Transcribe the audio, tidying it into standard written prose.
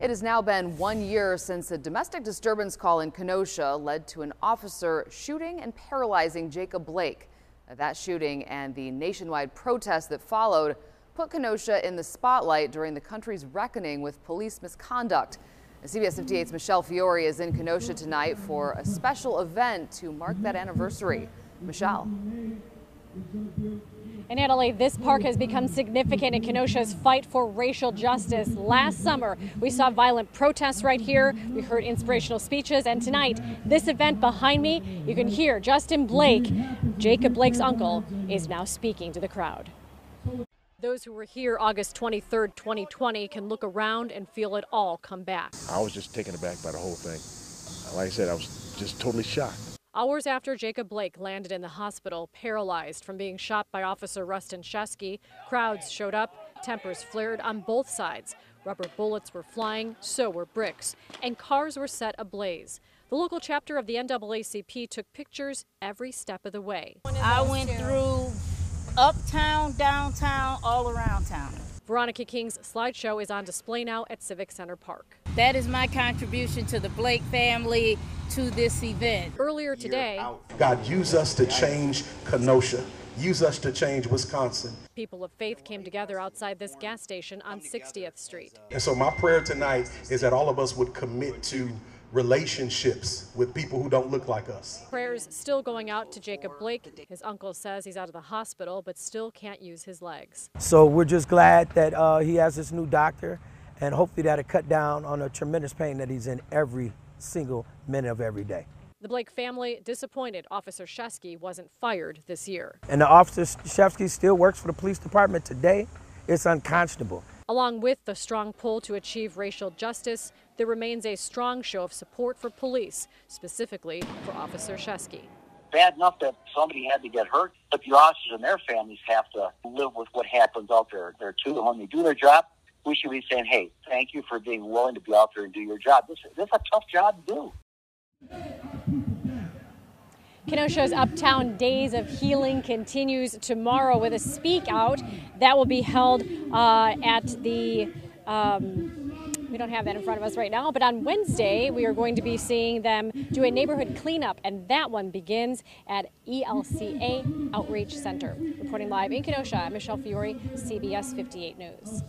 It has now been 1 year since a domestic disturbance call in Kenosha led to an officer shooting and paralyzing Jacob Blake. That shooting and the nationwide protest that followed put Kenosha in the spotlight during the country's reckoning with police misconduct. CBS 58's Michele Fiore is in Kenosha tonight for a special event to mark that anniversary. Michele. And Natalie, this park has become significant in Kenosha's fight for racial justice. Last summer, we saw violent protests right here. We heard inspirational speeches. And tonight, this event behind me, you can hear Justin Blake, Jacob Blake's uncle, is now speaking to the crowd. Those who were here August 23rd, 2020 can look around and feel it all come back. I was just taken aback by the whole thing. Like I said, I was just totally shocked. Hours after Jacob Blake landed in the hospital, paralyzed from being shot by Officer Rustin Shesky, crowds showed up, tempers flared on both sides. Rubber bullets were flying, so were bricks, and cars were set ablaze. The local chapter of the NAACP took pictures every step of the way. I went through uptown, downtown, all around town. Veronica King's slideshow is on display now at Civic Center Park. That is my contribution to the Blake family to this event. Earlier today, God, use us to change Kenosha. Use us to change Wisconsin. People of faith came together outside this gas station on 60th Street. And so my prayer tonight is that all of us would commit to relationships with people who don't look like us. Prayers still going out to Jacob Blake. His uncle says he's out of the hospital but still can't use his legs. So we're just glad that he has this new doctor, and hopefully that'll cut down on the tremendous pain that he's in every single minute of every day. The Blake family disappointed Officer Shesky wasn't fired this year. And the officer Shesky still works for the police department today. It's unconscionable. Along with the strong pull to achieve racial justice, there remains a strong show of support for police, specifically for Officer Shesky. Bad enough that somebody had to get hurt, but the officers and their families have to live with what happens out there too. And when they do their job, we should be saying, hey, thank you for being willing to be out there and do your job. This is a tough job to do. Kenosha's Uptown Days of Healing continues tomorrow with a speak out that will be held at the, we don't have that in front of us right now, but on Wednesday we are going to be seeing them do a neighborhood cleanup, and that one begins at ELCA Outreach Center. Reporting live in Kenosha, Michele Fiore, CBS 58 News.